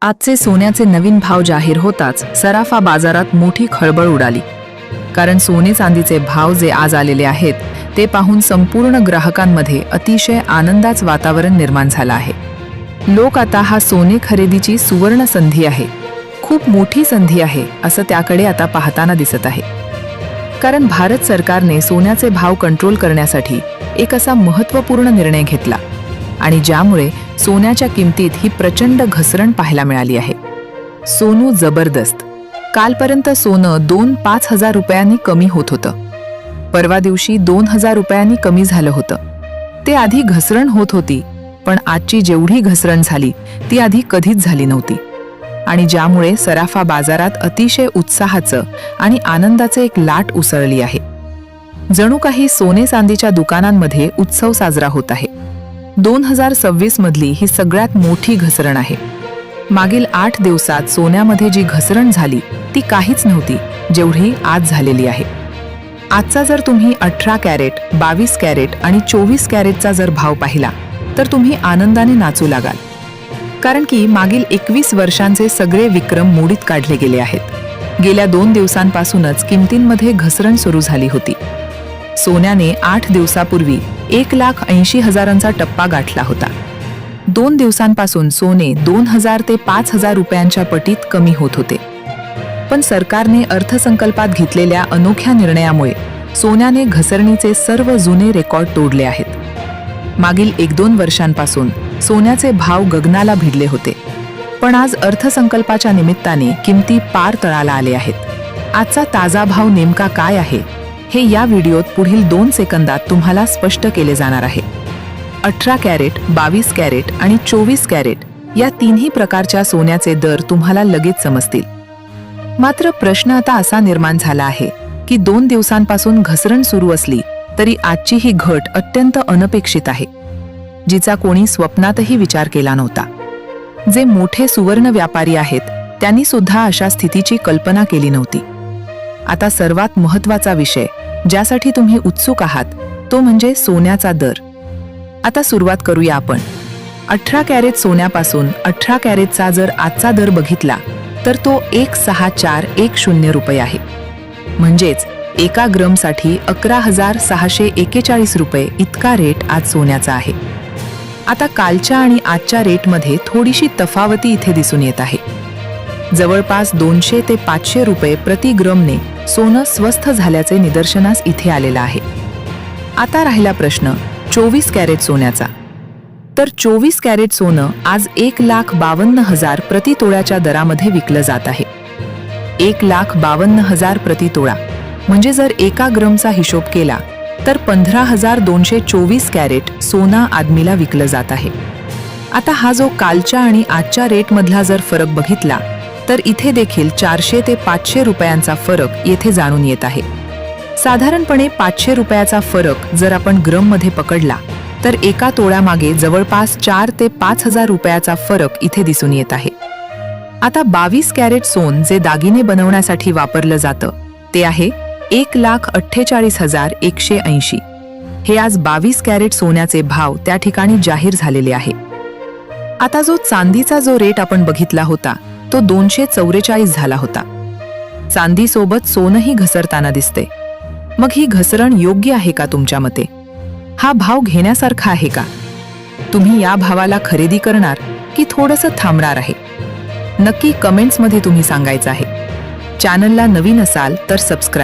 आजचे सोन्याचे नवीन भाव जाहीर होताच सराफा बाजारात मोठी खळबळ उडाली. कारण सोने चांदीचे भाव जे आज आलेले आहेत ते पाहून संपूर्ण ग्राहकांमध्ये अतिशय आनंदाचं वातावरण निर्माण झालं आहे. लोक आता हा सोने खरेदीची सुवर्ण संधी आहे, खूप मोठी संधी आहे असं त्याकडे आता पाहताना दिसत आहे. कारण भारत सरकारने सोन्याचे भाव कंट्रोल करण्यासाठी एक असा महत्त्वपूर्ण निर्णय घेतला आणि ज्यामुळे सोन्याच्या किमतीत ही प्रचंड घसरण पाहायला मिळाली आहे. सोनू जबरदस्त. कालपर्यंत सोनं 2-5 हजार रुपयांनी कमी होत होतं. परवा दिवशी 2000 रुपयांनी कमी झालं होतं. ते आधी घसरण होत होती, पण आजची जेवढी घसरण झाली ती आधी कधीच झाली नव्हती. आणि ज्यामुळे सराफा बाजारात अतिशय उत्साहाचं आणि आनंदाचे एक लाट उसळली आहे. जणू काही सोने चांदीच्या दुकानांमध्ये उत्सव साजरा होत आहे. 2026 मधली ही सगळ्यात मोठी घसरण आहे. मागील 8 दिवसात सोन्यामध्ये जी घसरण झाली ती काहीच नव्हती जेवढी आज झालेली आहे. आजचा जर तुम्ही 18 कॅरेट, 22 कॅरेट आणि 24 कॅरेटचा जर भाव पाहिला तर तुम्ही आनंदाने नाचू लागाल. कारण की मागील 21 वर्षांचे सगळे विक्रम मोडीत काढले गेले आहेत. गेल्या 2 दिवसांपासूनच किमतींमध्ये घसरण सुरू झाली होती. सोन्याने 8 दिवसापूर्वी 1,80,000चा टप्पा गाठला होता. 2 दिवसांपासून सोने 2000 ते 5000 रुपयांच्या पटीत कमी होत होते. पण सरकारने अर्थसंकल्पात घेतलेल्या अनोख्या निर्णयामुळे सोन्याने घसरणीचे सर्व जुने रेकॉर्ड तोडले आहेत. मागील 1-2 वर्षांपासून सोन्याचे भाव गगनाला भिडले होते, पण आज अर्थसंकल्पाच्या निमित्ताने किमती पार तळाला आले आहेत. आजचा ताजा भाव नेमका काय आहे हे या व्हिडिओत पुढील 2 सेकंदात तुम्हाला स्पष्ट केले जाणार आहे. 18 कॅरेट, 22 कॅरेट आणि 24 कॅरेट या तिन्ही प्रकारच्या सोन्याचे दर तुम्हाला लगेच समजतील. मात्र प्रश्न आता असा निर्माण झाला आहे की 2 दिवसांपासून घसरण सुरू असली तरी आजची ही घट अत्यंत अनपेक्षित आहे, जिचा कोणी स्वप्नातही विचार केला नव्हता. जे मोठे सुवर्ण व्यापारी आहेत त्यांनी सुद्धा अशा स्थितीची कल्पना केली नव्हती. आता सर्वात महत्त्वाचा विषय ज्यासाठी तुम्ही उत्सुक आहात तो म्हणजे सोन्याचा दर. आता सुरुवात करूया आपण. 18 कॅरेट सोन्यापासून 18 कॅरेटचा जर आजचा दर बघितला तर तो 16410 रुपये आहे. म्हणजेच एका ग्रॅमसाठी 11,641 रुपये इतका रेट आज सोन्याचा आहे. आता कालच्या आणि आजच्या रेटमध्ये थोडीशी तफावती इथे दिसून येत आहे. जवळपास 200 ते 500 रुपये प्रति ग्रॅमने सोनं स्वस्त झाल्याचे निदर्शनास इथे आलेलं आहे. आता राहिला प्रश्न 24 कॅरेट सोन्याचा. तर 24 कॅरेट सोनं आज 1,52,000 प्रति तोळ्याच्या दरामध्ये विकलं जात आहे. 1,52,000 प्रति तोळा म्हणजे जर एका ग्रॅमचा हिशोब केला तर 15,224 कॅरेट सोना आदमीला विकलं जात आहे. आता हा जो कालच्या आणि आजच्या रेटमधला जर फरक बघितला तर इथे देखील 400 ते 500 रुपयांचा फरक येथे जाणून येत आहे. साधारणपणे 500 रुपयाचा फरक जर आपण ग्रॅममध्ये पकडला तर एका तोळ्यामागे जवळपास 4 ते 5,000 रुपयाचा फरक इथे दिसून येत आहे. आता 22 कॅरेट सोन जे दागिने बनवण्यासाठी वापरलं जातं ते आहे 1,48,180. हे आज 22 कॅरेट सोन्याचे भाव त्या ठिकाणी जाहीर झालेले आहे. आता जो चांदीचा जो रेट आपण बघितला होता तो 244 झाला होता. चांदीसोबत सोनंही घसरताना दिसते. मग ही घसरण योग्य आहे का तुमच्या मते? हा भाव घेण्यासारखा आहे का? तुम्ही या भावाला खरेदी करणार की थोडंसं थांबणार आहे? नक्की कमेंट्समध्ये तुम्ही सांगायचं आहे. चॅनलला नवीन असाल तर सबस्क्राईब